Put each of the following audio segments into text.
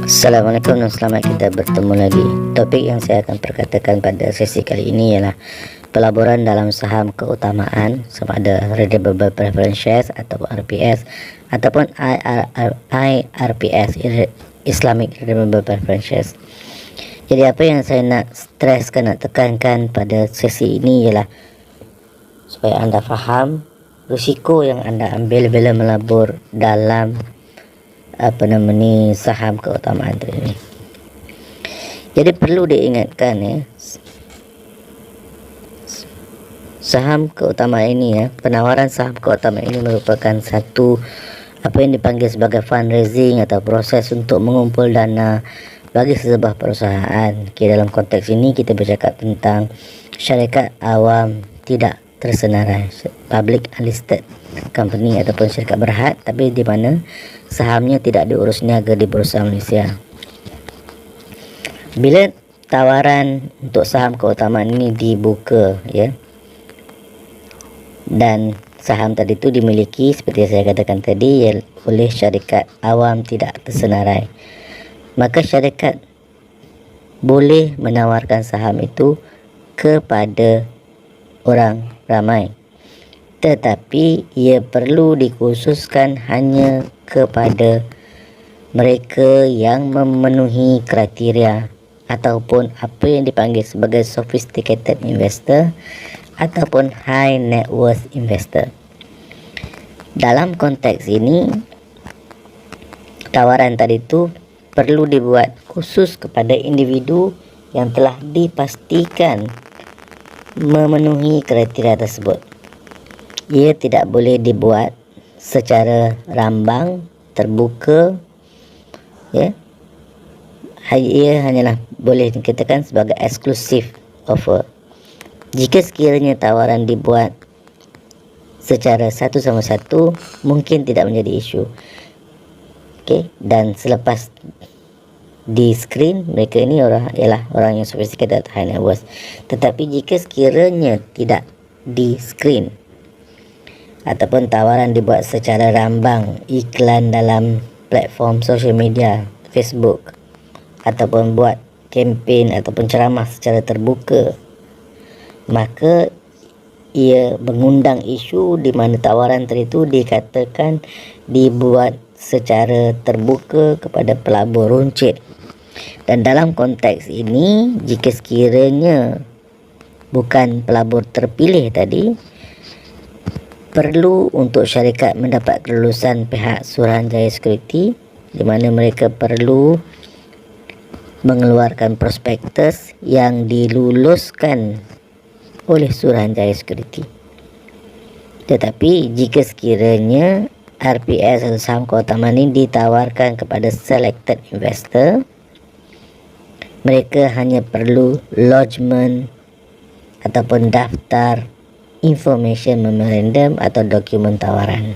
Assalamualaikum dan selamat kita bertemu lagi. Topik yang saya akan perkatakan pada sesi kali ini ialah pelaburan dalam saham keutamaan, sama ada Redeemable Preference Shares atau RPS ataupun IRPS, Islamic Redeemable Preference Shares. Jadi apa yang saya nak streskan, nak tekankan pada sesi ini ialah supaya anda faham risiko yang anda ambil bila melabur dalam saham keutamaan ini. Jadi perlu diingatkan saham keutamaan ini penawaran saham keutamaan ini merupakan satu apa yang dipanggil sebagai fundraising atau proses untuk mengumpul dana bagi sebuah perusahaan. Dalam konteks ini kita bercakap tentang syarikat awam tidak tersenarai, public unlisted company ataupun syarikat berhad, tapi di mana sahamnya tidak diurus niaga di Bursa Malaysia. Bila tawaran untuk saham keutamaan ini dibuka dan saham tadi itu dimiliki seperti saya katakan tadi oleh syarikat awam tidak tersenarai, maka syarikat boleh menawarkan saham itu kepada orang ramai, tetapi ia perlu dikhususkan hanya kepada mereka yang memenuhi kriteria ataupun apa yang dipanggil sebagai sophisticated investor ataupun high net worth investor. Dalam konteks ini, tawaran tadi itu perlu dibuat khusus kepada individu yang telah dipastikan memenuhi kriteria tersebut. Ia tidak boleh dibuat secara rambang, terbuka, ia hanyalah boleh dikatakan sebagai exclusive offer. Jika sekiranya tawaran dibuat secara satu sama satu, mungkin tidak menjadi isu. Dan selepas di screen, mereka ini ialah orang yang sophisticated atau high net worth. Tetapi jika sekiranya tidak di screen ataupun tawaran dibuat secara rambang, iklan dalam platform social media, Facebook, ataupun buat kempen ataupun ceramah secara terbuka, maka ia mengundang isu di mana tawaran itu dikatakan dibuat secara terbuka kepada pelabur runcit. Dan dalam konteks ini, jika sekiranya bukan pelabur terpilih tadi, perlu untuk syarikat mendapat kelulusan pihak Suruhanjaya Security, di mana mereka perlu mengeluarkan prospektus yang diluluskan oleh Suruhanjaya Security. Tetapi jika sekiranya RPS atau saham keutamaan ini ditawarkan kepada selected investor, mereka hanya perlu lodgement ataupun daftar information memorandum atau dokumen tawaran.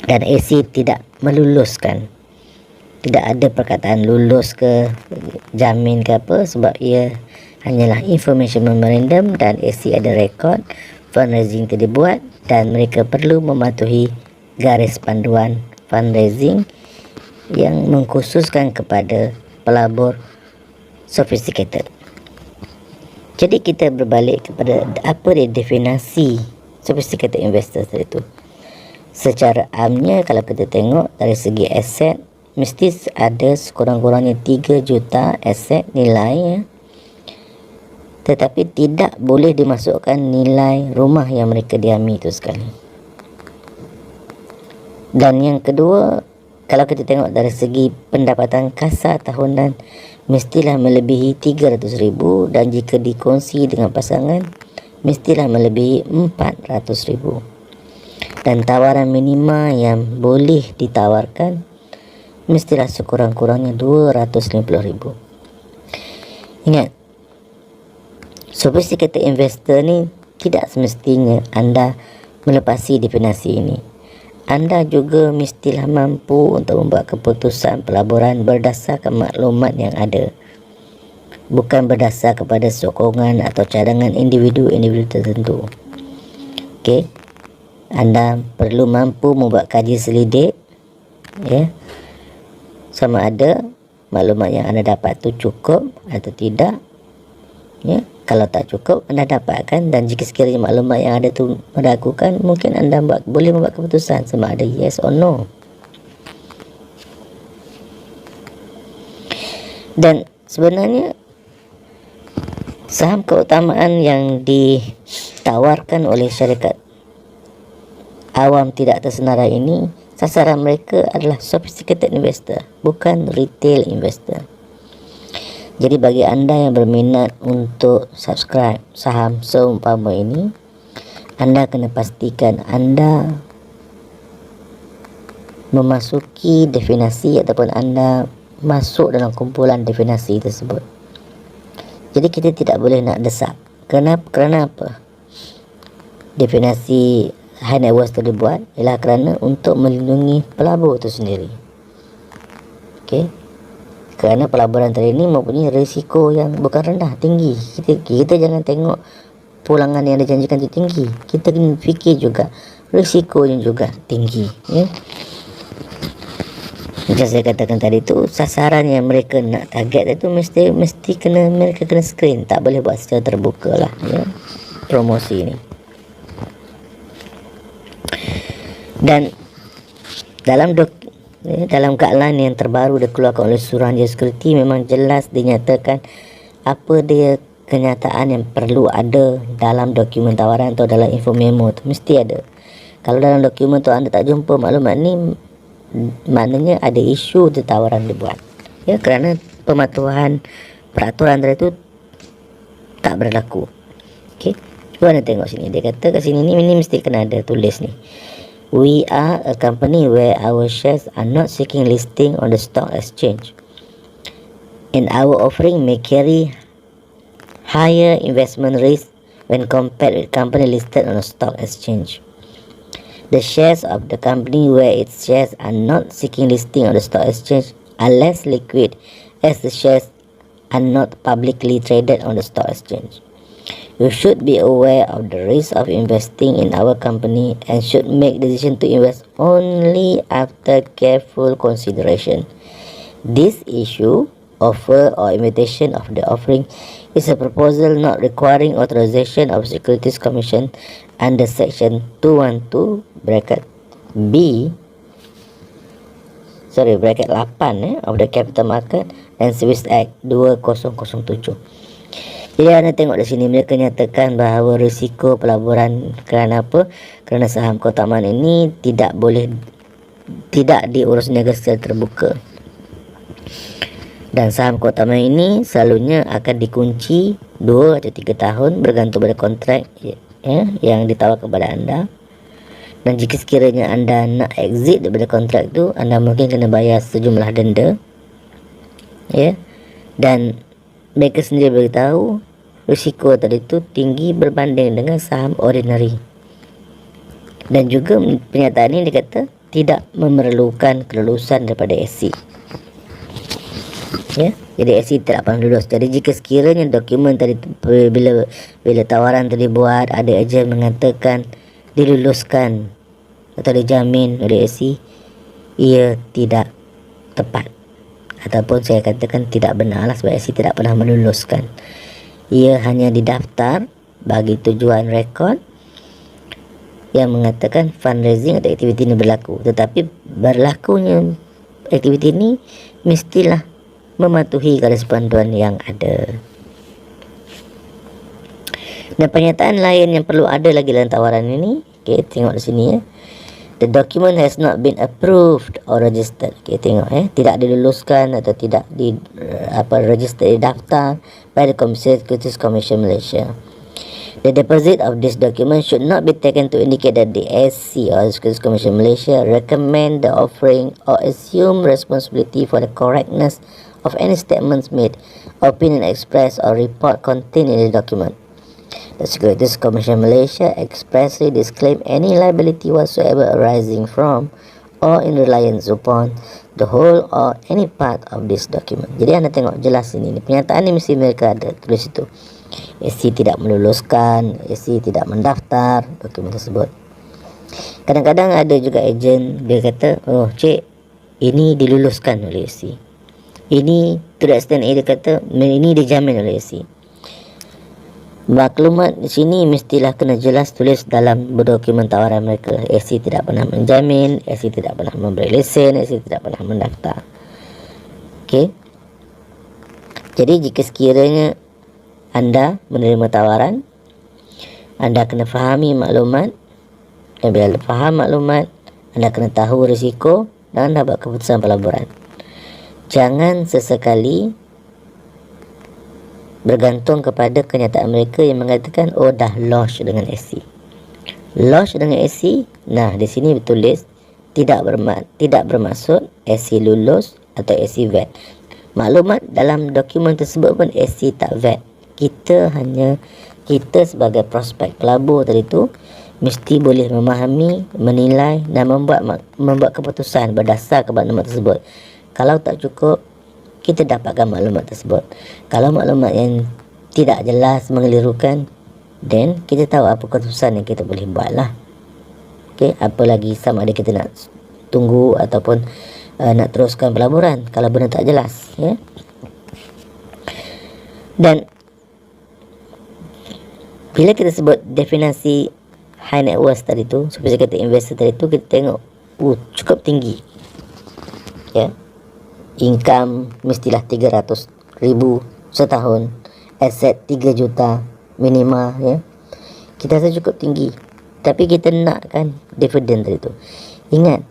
Dan AC tidak meluluskan. Tidak ada perkataan lulus ke jamin ke apa, sebab ia hanyalah information memorandum dan AC ada rekod fundraising itu dibuat dan mereka perlu mematuhi garis panduan fundraising yang mengkhususkan kepada pelabur sophisticated. Jadi kita berbalik kepada apa definisi sophisticated investors itu. Secara amnya kalau kita tengok dari segi aset, mesti ada sekurang-kurangnya 3 juta aset nilai, tetapi tidak boleh dimasukkan nilai rumah yang mereka diami itu sekali. Dan yang kedua, kalau kita tengok dari segi pendapatan kasar tahunan, mestilah melebihi 300,000 dan jika dikongsi dengan pasangan, mestilah melebihi 400,000. Dan tawaran minima yang boleh ditawarkan mestilah sekurang-kurangnya 250,000. Ingat, sophisticated investor ni tidak semestinya anda melepasi definisi ini. Anda juga mestilah mampu untuk membuat keputusan pelaburan berdasarkan maklumat yang ada, bukan berdasar kepada sokongan atau cadangan individu-individu tertentu. Anda perlu mampu membuat kaji selidik sama ada maklumat yang anda dapat tu cukup atau tidak. Ya, kalau tak cukup anda dapatkan, dan jika sekiranya maklumat yang ada tu meragukan, mungkin anda boleh membuat keputusan sama ada yes or no. Dan sebenarnya saham keutamaan yang ditawarkan oleh syarikat awam tidak tersenarai ini, sasaran mereka adalah sophisticated investor, bukan retail investor. Jadi bagi anda yang berminat untuk subscribe saham seumpama ini, anda kena pastikan anda memasuki definisi ataupun anda masuk dalam kumpulan definisi tersebut. Jadi kita tidak boleh nak desak. Kerana apa? Definisi high net worth itu dibuat ialah kerana untuk melindungi pelabur itu sendiri. Okey. Kerana pelaburan tadi ini mempunyai risiko yang bukan rendah, tinggi. Kita jangan tengok pulangan yang dijanjikan itu tinggi. Kita kena fikir juga risikonya juga tinggi, ya. Macam saya katakan tadi tu, sasaran yang mereka nak target itu mesti mereka kena screen, tak boleh buat secara terbuka lah, ya, promosi ni. Dan dalam guideline yang terbaru dikeluarkan oleh Suruhanjaya Security, memang jelas dinyatakan apa dia kenyataan yang perlu ada dalam dokumen tawaran atau dalam info memo tu, mesti ada. Kalau dalam dokumen tu anda tak jumpa maklumat ni, maknanya ada isu tu tawaran dibuat, ya, kerana pematuhan peraturan tadi tu tak berlaku. Okey, cuba anda tengok sini, dia kata kat sini ni mesti kena ada tulis ni, we are a company where our shares are not seeking listing on the stock exchange, and our offering may carry higher investment risk when compared with company listed on a stock exchange. The shares of the company where its shares are not seeking listing on the stock exchange are less liquid, as the shares are not publicly traded on the stock exchange. You should be aware of the risk of investing in our company and should make decision to invest only after careful consideration. This issue, offer or invitation of the offering, is a proposal not requiring authorization of Securities Commission under section 212 bracket 8 of the Capital Market and Services Act 2007. Jadi anda tengok di sini mereka nyatakan bahawa risiko pelaburan kerana apa? Kerana saham keutamaan ini tidak diurus niaga secara terbuka. Dan saham keutamaan ini selalunya akan dikunci 2 atau 3 tahun bergantung pada kontrak, ya, yang ditawar kepada anda. Dan jika sekiranya anda nak exit daripada kontrak itu, anda mungkin kena bayar sejumlah denda, ya. Dan mereka sendiri beritahu risiko tadi itu tinggi berbanding dengan saham ordinary. Dan juga pernyataan ini dikata tidak memerlukan kelulusan daripada SC, ya. Jadi SC tidak pernah lulus. Jadi jika sekiranya dokumen tadi bila tawaran tadi buat, ada ejen mengatakan diluluskan atau dijamin oleh SC, ia tidak tepat, ataupun saya katakan tidak benar lah, sebab SC tidak pernah meluluskan. Ia hanya didaftar bagi tujuan rekod yang mengatakan fundraising atau aktiviti ini berlaku, tetapi berlakunya aktiviti ini mestilah mematuhi garis panduan yang ada. Dan pernyataan lain yang perlu ada lagi dalam tawaran ini, okay, tengok di sini, ya. The document has not been approved or registered. Okay, tengok, tidak diluluskan atau tidak register, daftar by the Securities Commission Malaysia. The deposit of this document should not be taken to indicate that the SC or Securities Commission Malaysia recommend the offering or assume responsibility for the correctness of any statements made, opinion expressed or report contained in the document. The Securities Commission Malaysia expressly disclaim any liability whatsoever arising from or in reliance upon the whole or any part of this document. Jadi anda tengok jelas ini, pernyataan ini mesti mereka ada tulis itu. SC tidak meluluskan, SC tidak mendaftar dokumen tersebut. Kadang-kadang ada juga ejen, dia kata, oh cik, ini diluluskan oleh SC. Ini to the extent dia kata ini dijamin oleh SC. Maklumat di sini mestilah kena jelas tulis dalam dokumen tawaran mereka. SC tidak pernah menjamin, SC tidak pernah memberi lesen, SC tidak pernah mendaftar. Okey. Jadi jika sekiranya anda menerima tawaran, anda kena fahami maklumat, dan bila faham maklumat, anda kena tahu risiko dan anda buat keputusan pelaburan. Jangan sesekali bergantung kepada kenyataan mereka yang mengatakan dah lodge dengan SC. Lodge dengan SC, nah di sini bertulis tidak bermaksud SC lulus atau SC vet. Maklumat dalam dokumen tersebut pun SC tak vet. Kita sebagai prospek pelabur tadi tu mesti boleh memahami, menilai dan membuat keputusan berdasar kepada maklumat tersebut. Kalau tak cukup, kita dapatkan maklumat tersebut. Kalau maklumat yang tidak jelas, mengelirukan, then kita tahu apa keputusan yang kita boleh buat lah. Okay, apa lagi sama ada kita nak tunggu ataupun nak teruskan pelaburan kalau benda tak jelas, ya. Dan bila kita sebut definisi high net worth tadi tu, seperti kata investor tadi tu, kita tengok cukup tinggi, ya. Income mestilah 300,000 setahun, aset 3 juta minima, ya. Kita rasa cukup tinggi, tapi kita nak kan dividen tadi tu. Ingat,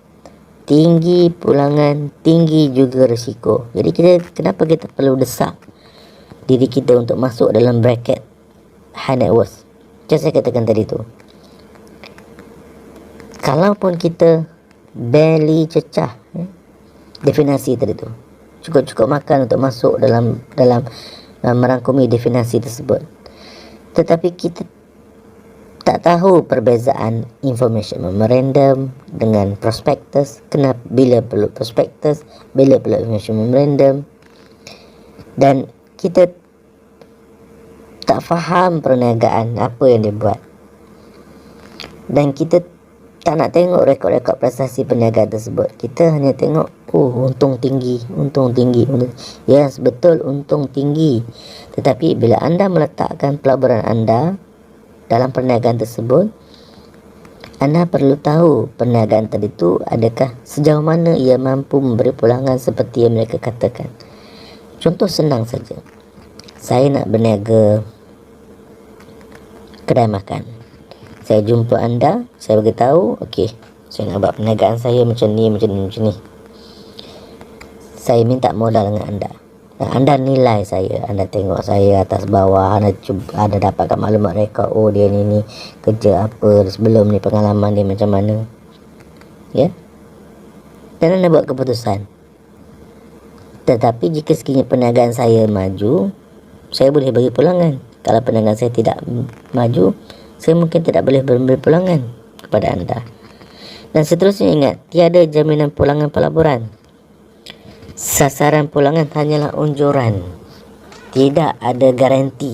tinggi pulangan, tinggi juga risiko. Jadi kenapa kita perlu desak diri kita untuk masuk dalam bracket high net worth? Macam saya katakan tadi tu, kalaupun kita barely cecah, ya, definisi tadi tu, cukup-cukup makan untuk masuk dalam merangkumi definisi tersebut, tetapi kita tak tahu perbezaan information memorandum dengan prospektus, bila perlu prospektus, bila perlu information memorandum, dan kita tak faham perniagaan apa yang dia buat, dan kita tak nak tengok rekod-rekod prestasi perniagaan tersebut. Kita hanya tengok untung tinggi. Yes, betul, untung tinggi. Tetapi bila anda meletakkan pelaburan anda dalam perniagaan tersebut, anda perlu tahu perniagaan tadi tu adakah sejauh mana ia mampu memberi pulangan seperti yang mereka katakan. Contoh senang saja, saya nak berniaga kedai makan. Saya jumpa anda, saya beritahu, okey, saya nak buat perniagaan saya macam ni. Saya minta modal dengan anda. Dan anda nilai saya, anda tengok saya atas bawah, anda dapatkan maklumat rekod, dia ni kerja apa sebelum ni, pengalaman dia macam mana. Ya? Dan anda buat keputusan. Tetapi jika sekiranya perniagaan saya maju, saya boleh bagi pulangan. Kalau perniagaan saya tidak maju, saya mungkin tidak boleh memberi pulangan kepada anda. Dan seterusnya, ingat, tiada jaminan pulangan pelaburan. Sasaran pulangan hanyalah unjuran, tidak ada garanti.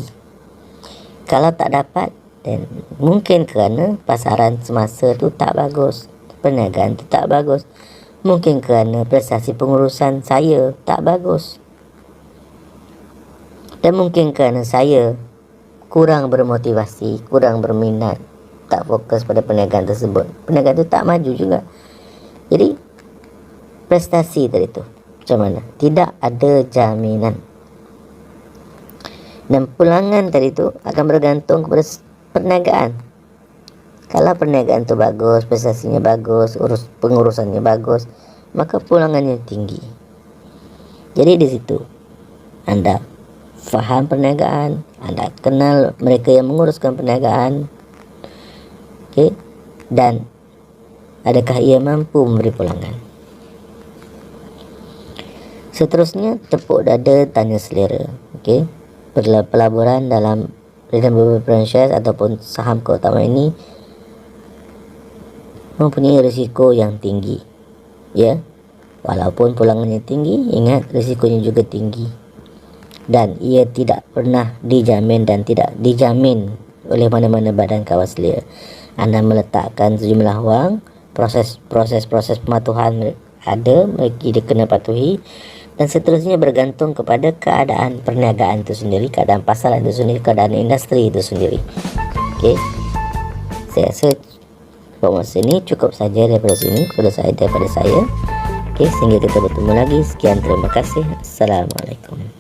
Kalau tak dapat, dan mungkin kerana pasaran semasa tu tak bagus, perniagaan tu tak bagus, mungkin kerana prestasi pengurusan saya tak bagus, dan mungkin kerana saya kurang bermotivasi, kurang berminat, tak fokus pada perniagaan tersebut, perniagaan itu tak maju juga. Jadi prestasi tadi tu macam mana? Tidak ada jaminan. Dan pulangan tadi tu akan bergantung kepada perniagaan. Kalau perniagaan tu bagus, prestasinya bagus, pengurusannya bagus, maka pulangannya tinggi. Jadi di situ anda faham perniagaan, anda kenal mereka yang menguruskan perniagaan, okey, dan adakah ia mampu memberi pulangan. Seterusnya, tepuk dada, tanya selera. Okey, pelaburan dalam redeemable preference shares ataupun saham keutamaan ini mempunyai risiko yang tinggi, ya. Walaupun pulangannya tinggi, ingat risikonya juga tinggi. Dan ia tidak pernah dijamin dan tidak dijamin oleh mana-mana badan kawal selia. Anda meletakkan sejumlah wang, proses pematuhan ada, bagi dia kena patuhi, dan seterusnya bergantung kepada keadaan perniagaan itu sendiri, keadaan pasar itu sendiri, keadaan industri itu sendiri. Okey, saya rasa informasi ini cukup saja daripada sini, daripada saya. Okey, sehingga kita bertemu lagi. Sekian, terima kasih. Assalamualaikum.